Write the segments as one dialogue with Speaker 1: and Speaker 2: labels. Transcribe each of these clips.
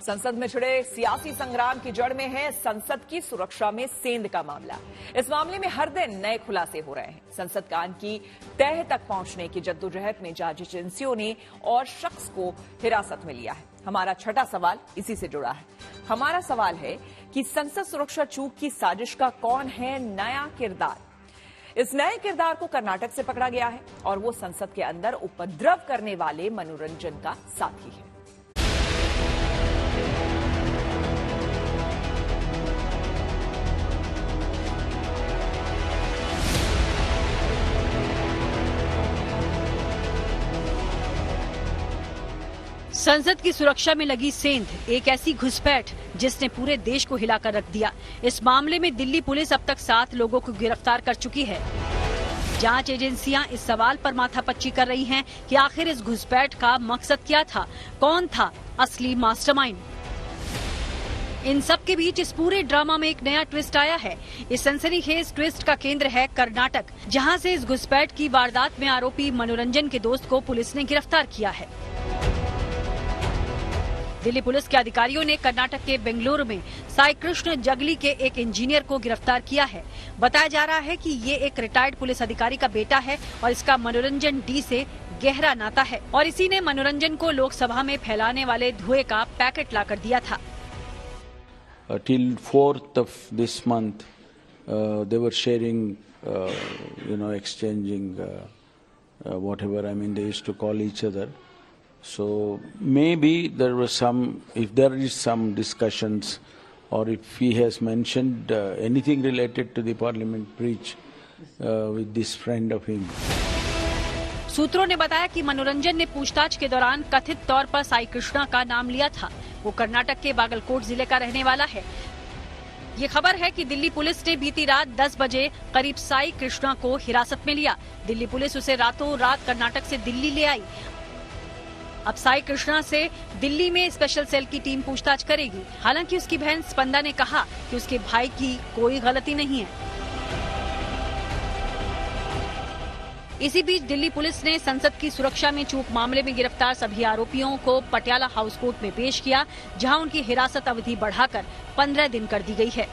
Speaker 1: संसद में छिड़े सियासी संग्राम की जड़ में है संसद की सुरक्षा में सेंध का मामला। इस मामले में हर दिन नए खुलासे हो रहे हैं। संसद कान की तह तक पहुंचने की जद्दोजहद में जांच एजेंसियों ने और शख्स को हिरासत में लिया है। हमारा छठा सवाल इसी से जुड़ा है। हमारा सवाल है कि संसद सुरक्षा चूक की साजिश का कौन है नया किरदार। इस नए किरदार को कर्नाटक से पकड़ा गया है और वो संसद के अंदर उपद्रव करने वाले मनोरंजन का साथी है।
Speaker 2: संसद की सुरक्षा में लगी सेंध, एक ऐसी घुसपैठ जिसने पूरे देश को हिलाकर रख दिया। इस मामले में दिल्ली पुलिस अब तक 7 लोगों को गिरफ्तार कर चुकी है। जांच एजेंसियां इस सवाल पर माथापच्ची कर रही हैं कि आखिर इस घुसपैठ का मकसद क्या था, कौन था असली मास्टरमाइंड। इन सब के बीच इस पूरे ड्रामा में एक नया ट्विस्ट आया है। इस सनसनीखेज ट्विस्ट का केंद्र है कर्नाटक, जहां से इस घुसपैठ की वारदात में आरोपी मनोरंजन के दोस्त को पुलिस ने गिरफ्तार किया है। दिल्ली पुलिस के अधिकारियों ने कर्नाटक के बेंगलुरु में साई कृष्ण जगली के एक इंजीनियर को गिरफ्तार किया है। बताया जा रहा है कि ये एक रिटायर्ड पुलिस अधिकारी का बेटा है और इसका मनोरंजन डी से गहरा नाता है और इसी ने मनोरंजन को लोकसभा में फैलाने वाले धुएं का पैकेट लाकर दिया था।
Speaker 3: Till 4th of this month, they were sharing, exchanging whatever. They used to call each other. So maybe there was if there is some discussions or if he has mentioned anything related to the parliament breach with this friend of him.
Speaker 2: सूत्रों ने बताया कि मनोरंजन ने पूछताछ के दौरान कथित तौर पर साई कृष्णा का नाम लिया था। वो कर्नाटक के बागलकोट जिले का रहने वाला है। ये खबर है कि दिल्ली पुलिस ने बीती रात 10 बजे करीब साई कृष्णा को हिरासत में लिया। दिल्ली पुलिस उसे रातों रात कर्नाटक से दिल्ली ले आई। अब साई कृष्णा से दिल्ली में स्पेशल सेल की टीम पूछताछ करेगी। हालांकि उसकी बहन स्पंदा ने कहा कि उसके भाई की कोई गलती नहीं है। इसी बीच दिल्ली पुलिस ने संसद की सुरक्षा में चूक मामले में गिरफ्तार सभी आरोपियों को पटियाला हाउस कोर्ट में पेश किया, जहां उनकी हिरासत अवधि बढ़ाकर 15 दिन कर दी गई है।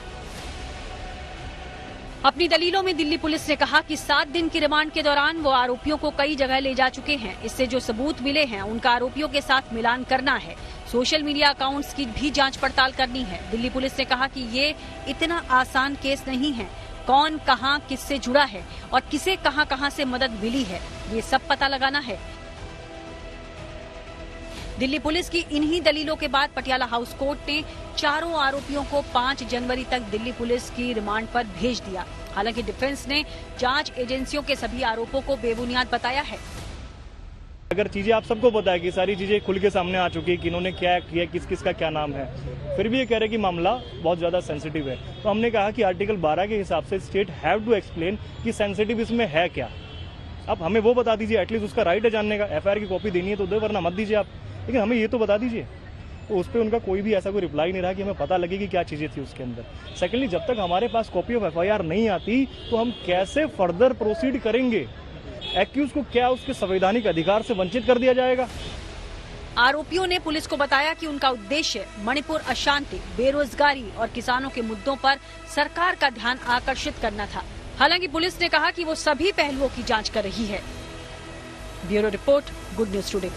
Speaker 2: अपनी दलीलों में दिल्ली पुलिस ने कहा कि 7 दिन की रिमांड के दौरान वो आरोपियों को कई जगह ले जा चुके हैं। इससे जो सबूत मिले हैं उनका आरोपियों के साथ मिलान करना है। सोशल मीडिया अकाउंट्स की भी जांच पड़ताल करनी है। दिल्ली पुलिस ने कहा कि ये इतना आसान केस नहीं है। कौन कहां किससे जुड़ा है और किसे कहां से मदद मिली है, ये सब पता लगाना है। दिल्ली पुलिस की इन्हीं दलीलों के बाद पटियाला हाउस कोर्ट ने चारों आरोपियों को 5 जनवरी तक दिल्ली पुलिस की रिमांड पर भेज दिया। हालांकि डिफेंस ने जांच एजेंसियों के सभी आरोपों को बेबुनियाद बताया है।
Speaker 4: अगर चीजें आप सबको पता है कि सारी चीजें खुल के सामने आ चुकी है कि इन्होंने क्या किया, किस किस का क्या नाम है, फिर भी ये कह रहे कि मामला बहुत ज्यादा सेंसिटिव है, तो हमने कहा कि आर्टिकल 12 के हिसाब से स्टेट हैव टू एक्सप्लेन कि सेंसिटिव इसमें है क्या। अब हमें वो बता दीजिए, एटलीस्ट उसका राइट है जानने का। एफआईआर की कॉपी देनी है तो दो, वरना मत दीजिए आप, लेकिन हमें ये तो बता दीजिए। तो उस पर उनका कोई भी ऐसा कोई रिप्लाई नहीं रहा कि हमें पता लगे कि क्या चीजें थी उसके अंदर। सेकेंडली, जब तक हमारे पास कॉपी ऑफ एफआईआर नहीं आती तो हम कैसे फर्दर प्रोसीड करेंगे। एक्यूज को क्या उसके संवैधानिक अधिकार से वंचित कर दिया जाएगा।
Speaker 2: आरोपियों ने पुलिस को बताया कि उनका उद्देश्य मणिपुर अशांति, बेरोजगारी और किसानों के मुद्दों पर सरकार का ध्यान आकर्षित करना था। हालांकि पुलिस ने कहा कि वो सभी पहलुओं की जांच कर रही है। Bureau report, good news today.